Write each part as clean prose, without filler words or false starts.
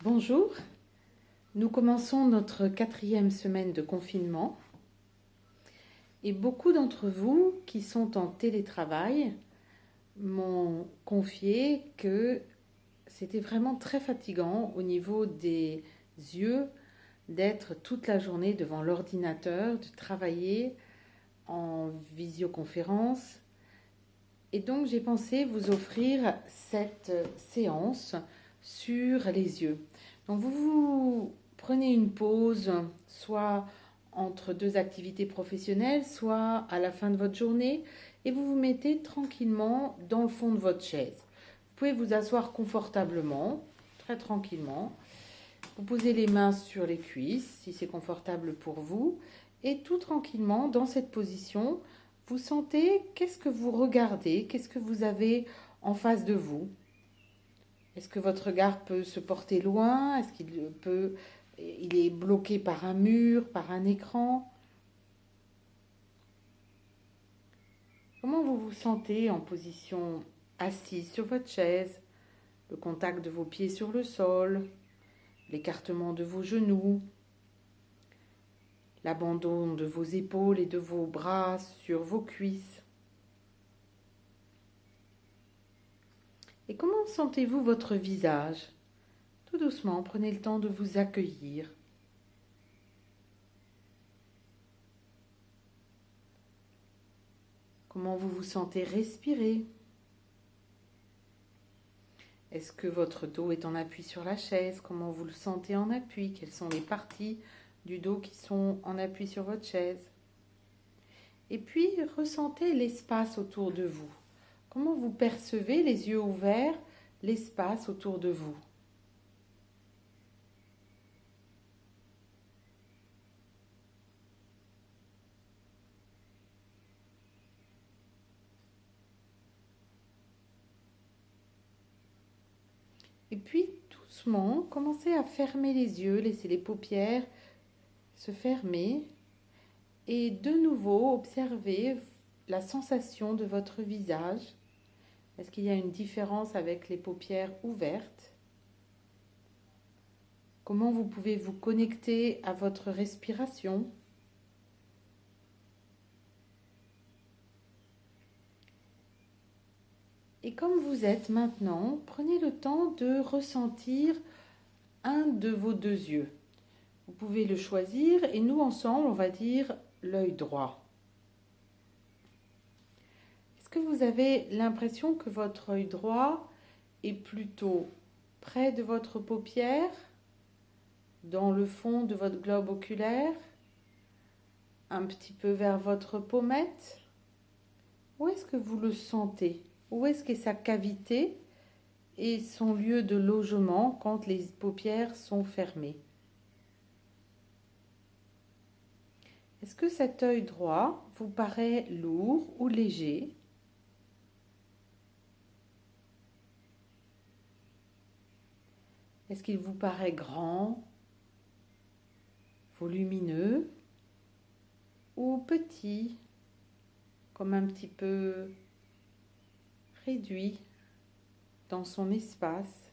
Bonjour, nous commençons notre 4e semaine de confinement et beaucoup d'entre vous qui sont en télétravail m'ont confié que c'était vraiment très fatigant au niveau des yeux d'être toute la journée devant l'ordinateur, de travailler en visioconférence. Et donc j'ai pensé vous offrir cette séance sur les yeux. Donc vous prenez une pause, soit entre deux activités professionnelles, soit à la fin de votre journée, et vous vous mettez tranquillement dans le fond de votre chaise. Vous pouvez vous asseoir confortablement, très tranquillement. Vous posez les mains sur les cuisses, si c'est confortable pour vous, et tout tranquillement, dans cette position, vous sentez qu'est-ce que vous regardez, qu'est-ce que vous avez en face de vous. Est-ce que votre regard peut se porter loin? Est-ce il est bloqué par un mur, par un écran? Comment vous vous sentez en position assise sur votre chaise? Le contact de vos pieds sur le sol, l'écartement de vos genoux, l'abandon de vos épaules et de vos bras sur vos cuisses. Et comment sentez-vous votre visage? Tout doucement, prenez le temps de vous accueillir. Comment vous vous sentez respirer? Est-ce que votre dos est en appui sur la chaise? Comment vous le sentez en appui? Quelles sont les parties du dos qui sont en appui sur votre chaise? Et puis, ressentez l'espace autour de vous. Comment vous percevez, les yeux ouverts, l'espace autour de vous? Et puis, doucement, commencez à fermer les yeux, laissez les paupières se fermer et de nouveau observez la sensation de votre visage. Est-ce qu'il y a une différence avec les paupières ouvertes? Comment vous pouvez vous connecter à votre respiration? Et comme vous êtes maintenant, prenez le temps de ressentir un de vos deux yeux. Vous pouvez le choisir et nous ensemble, on va dire l'œil droit. Est-ce que vous avez l'impression que votre œil droit est plutôt près de votre paupière, dans le fond de votre globe oculaire, un petit peu vers votre pommette? Où est-ce que vous le sentez? Où est-ce qu'est sa cavité et son lieu de logement quand les paupières sont fermées? Est-ce que cet œil droit vous paraît lourd ou léger? Est-ce qu'il vous paraît grand, volumineux ou petit, comme un petit peu réduit dans son espace?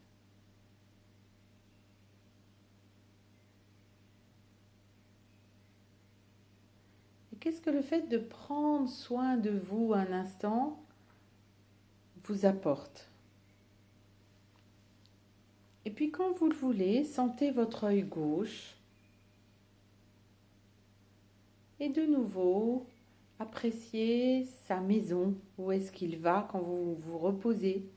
Et qu'est-ce que le fait de prendre soin de vous un instant vous apporte? Et puis quand vous le voulez, sentez votre œil gauche et de nouveau appréciez sa maison. Où est-ce qu'il va quand vous vous reposez?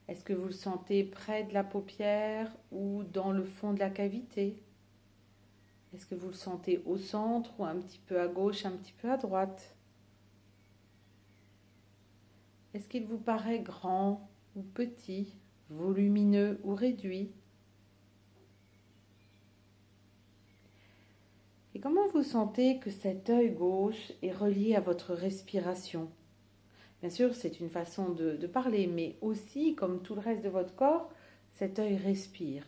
Est-ce que vous le sentez près de la paupière ou dans le fond de la cavité? Est-ce que vous le sentez au centre ou un petit peu à gauche, un petit peu à droite? Est-ce qu'il vous paraît grand ou petit, volumineux ou réduit? Et comment vous sentez que cet œil gauche est relié à votre respiration? Bien sûr, c'est une façon de parler, mais aussi, comme tout le reste de votre corps, cet œil respire.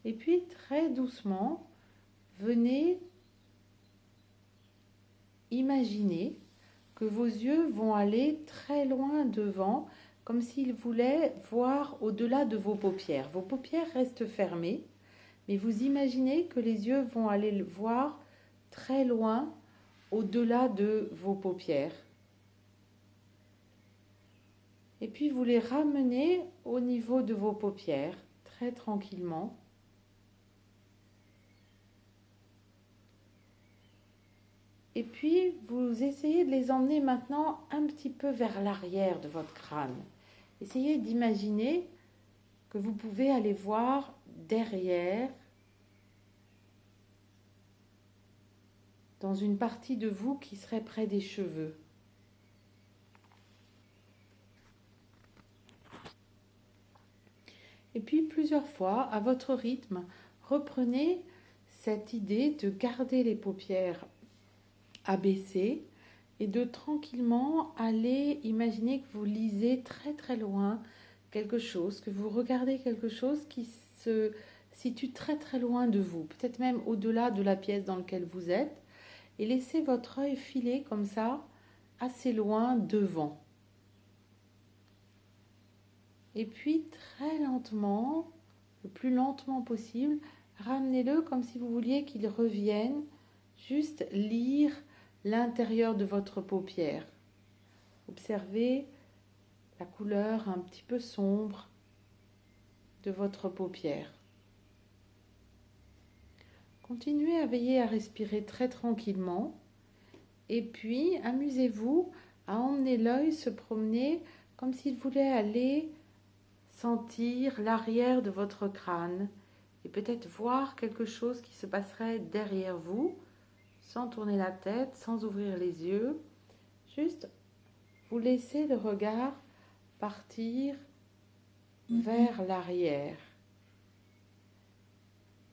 Et puis très doucement, venez imaginer que vos yeux vont aller très loin devant, comme s'ils voulaient voir au-delà de vos paupières. Vos paupières restent fermées, mais vous imaginez que les yeux vont aller le voir très loin au-delà de vos paupières. Et puis vous les ramenez au niveau de vos paupières, très tranquillement. Et puis vous essayez de les emmener maintenant un petit peu vers l'arrière de votre crâne. Essayez d'imaginer que vous pouvez aller voir derrière, dans une partie de vous qui serait près des cheveux. Et puis plusieurs fois, à votre rythme, reprenez cette idée de garder les paupières abaissées et de tranquillement aller imaginer que vous lisez très très loin quelque chose, que vous regardez quelque chose qui se situe très très loin de vous, peut-être même au-delà de la pièce dans laquelle vous êtes, et laissez votre œil filer comme ça, assez loin devant. Et puis très lentement, le plus lentement possible, ramenez-le comme si vous vouliez qu'il revienne juste lire l'intérieur de votre paupière. Observez la couleur un petit peu sombre de votre paupière. Continuez à veiller à respirer très tranquillement et puis amusez-vous à emmener l'œil se promener comme s'il voulait aller sentir l'arrière de votre crâne et peut-être voir quelque chose qui se passerait derrière vous, sans tourner la tête, sans ouvrir les yeux, juste vous laissez le regard partir vers l'arrière.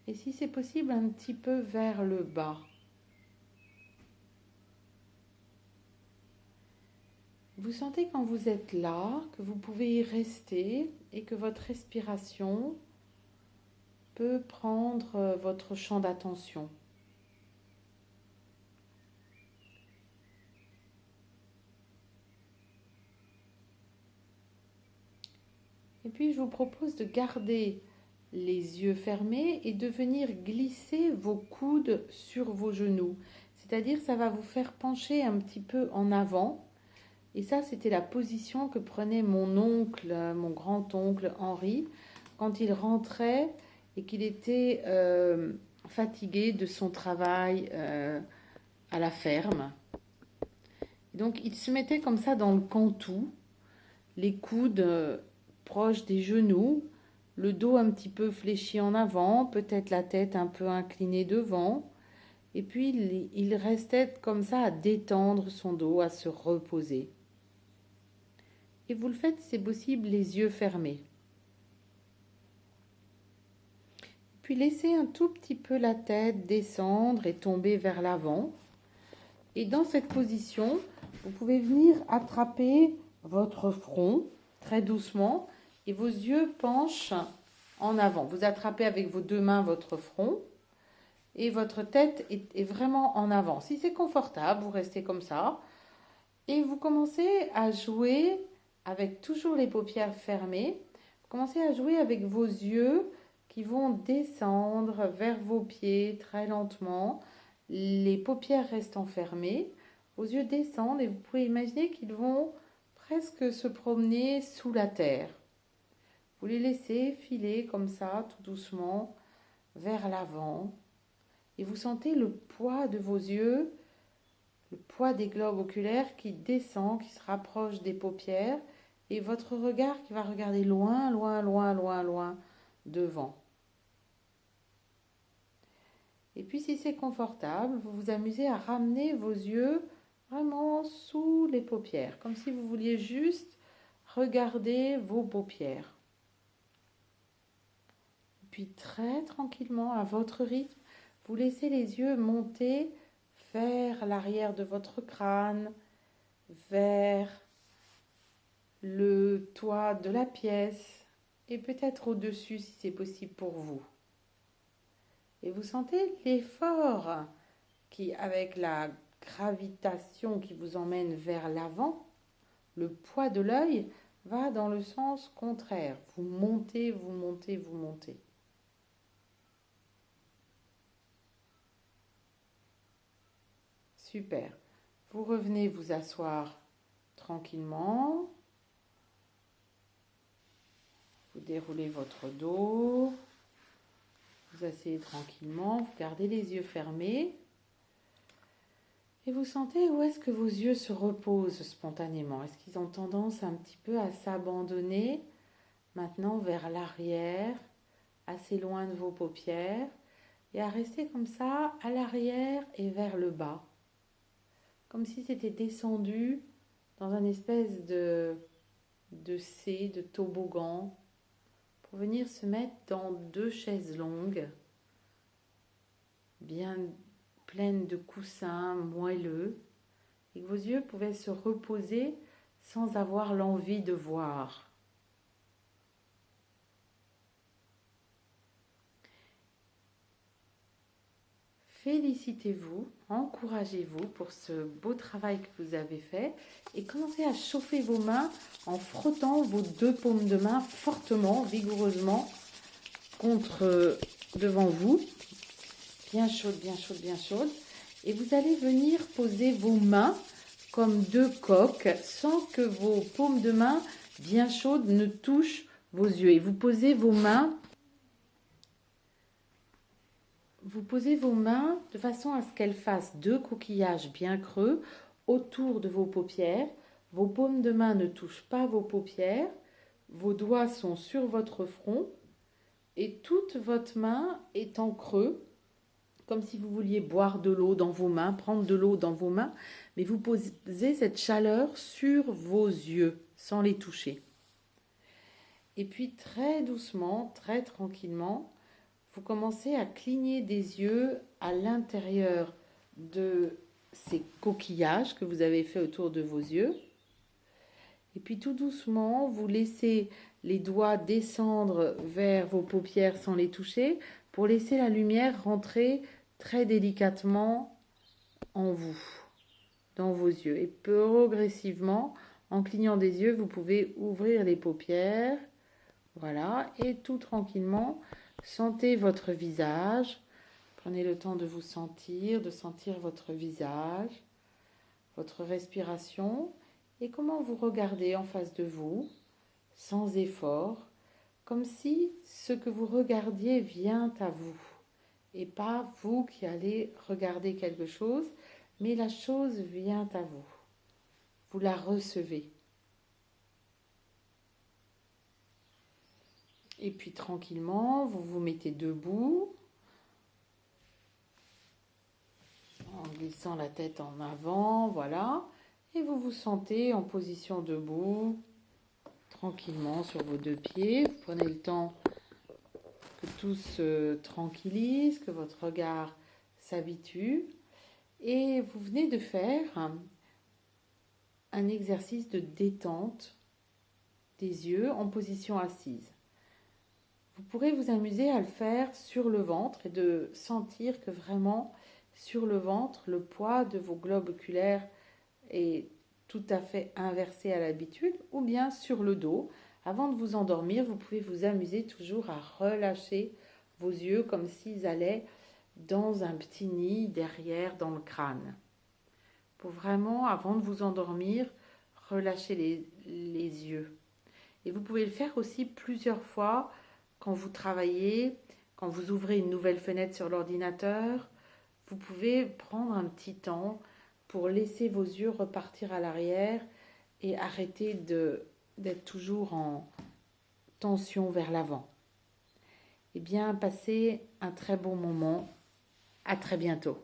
Et si c'est possible, un petit peu vers le bas. Vous sentez quand vous êtes là, que vous pouvez y rester et que votre respiration peut prendre votre champ d'attention. Et puis je vous propose de garder les yeux fermés et de venir glisser vos coudes sur vos genoux. C'est-à-dire ça va vous faire pencher un petit peu en avant. Et ça, c'était la position que prenait mon oncle, mon grand-oncle Henri, quand il rentrait et qu'il était fatigué de son travail à la ferme. Donc il se mettait comme ça dans le cantou, les coudes proches des genoux, le dos un petit peu fléchi en avant, peut-être la tête un peu inclinée devant. Et puis il restait comme ça à détendre son dos, à se reposer. Et vous le faites, c'est possible, les yeux fermés. Puis laissez un tout petit peu la tête descendre et tomber vers l'avant. Et dans cette position, vous pouvez venir attraper votre front très doucement et vos yeux penchent en avant. Vous attrapez avec vos deux mains votre front et votre tête est vraiment en avant. Si c'est confortable, vous restez comme ça et vous commencez à jouer avec toujours les paupières fermées. Vous commencez à jouer avec vos yeux qui vont descendre vers vos pieds très lentement. Les paupières restent fermées. Vos yeux descendent et vous pouvez imaginer qu'ils vont presque se promener sous la terre. Vous les laissez filer comme ça, tout doucement, vers l'avant. Et vous sentez le poids de vos yeux, le poids des globes oculaires qui descend, qui se rapproche des paupières. Et votre regard qui va regarder loin, loin, loin, loin, loin devant. Et puis si c'est confortable, vous vous amusez à ramener vos yeux vraiment sous les paupières, comme si vous vouliez juste regarder vos paupières. Et puis très tranquillement, à votre rythme, vous laissez les yeux monter vers l'arrière de votre crâne, vers le toit de la pièce et peut-être au-dessus si c'est possible pour vous. Et vous sentez l'effort qui, avec la gravitation qui vous emmène vers l'avant, le poids de l'œil va dans le sens contraire. Vous montez, vous montez, vous montez. Super. Vous revenez vous asseoir tranquillement. Vous déroulez votre dos. Vous asseyez tranquillement. Vous gardez les yeux fermés. Et vous sentez où est-ce que vos yeux se reposent spontanément? Est-ce qu'ils ont tendance un petit peu à s'abandonner maintenant vers l'arrière, assez loin de vos paupières, et à rester comme ça à l'arrière et vers le bas? Comme si c'était descendu dans un espèce de C, de toboggan, pour venir se mettre dans deux chaises longues, bien pleines de coussins moelleux, et que vos yeux pouvaient se reposer sans avoir l'envie de voir. Félicitez-vous, encouragez-vous pour ce beau travail que vous avez fait et commencez à chauffer vos mains en frottant vos deux paumes de main fortement, vigoureusement contre devant vous, bien chaude, bien chaude, bien chaude. Et vous allez venir poser vos mains comme deux coques sans que vos paumes de main bien chaudes ne touchent vos yeux. Et vous posez vos mains de façon à ce qu'elles fassent deux coquillages bien creux autour de vos paupières. Vos paumes de main ne touchent pas vos paupières. Vos doigts sont sur votre front et toute votre main est en creux, comme si vous vouliez boire de l'eau dans vos mains, prendre de l'eau dans vos mains, mais vous posez cette chaleur sur vos yeux sans les toucher. Et puis très doucement, très tranquillement, vous commencez à cligner des yeux à l'intérieur de ces coquillages que vous avez fait autour de vos yeux. Et puis tout doucement, vous laissez les doigts descendre vers vos paupières sans les toucher pour laisser la lumière rentrer très délicatement en vous, dans vos yeux. Et progressivement, en clignant des yeux, vous pouvez ouvrir les paupières. Voilà, et tout tranquillement, sentez votre visage. Prenez le temps de vous sentir, de sentir votre visage, votre respiration et comment vous regardez en face de vous, sans effort, comme si ce que vous regardiez vient à vous et pas vous qui allez regarder quelque chose, mais la chose vient à vous. Vous la recevez. Et puis tranquillement, vous vous mettez debout, en glissant la tête en avant, voilà. Et vous vous sentez en position debout, tranquillement sur vos deux pieds. Vous prenez le temps que tout se tranquillise, que votre regard s'habitue. Et vous venez de faire un exercice de détente des yeux en position assise. Vous pourrez vous amuser à le faire sur le ventre et de sentir que vraiment sur le ventre, le poids de vos globes oculaires est tout à fait inversé à l'habitude, ou bien sur le dos. Avant de vous endormir, vous pouvez vous amuser toujours à relâcher vos yeux comme s'ils allaient dans un petit nid derrière dans le crâne. Pour vraiment, avant de vous endormir, relâcher les yeux. Et vous pouvez le faire aussi plusieurs fois quand vous travaillez, quand vous ouvrez une nouvelle fenêtre sur l'ordinateur. Vous pouvez prendre un petit temps pour laisser vos yeux repartir à l'arrière et arrêter d'être toujours en tension vers l'avant. Eh bien, passez un très bon moment. À très bientôt.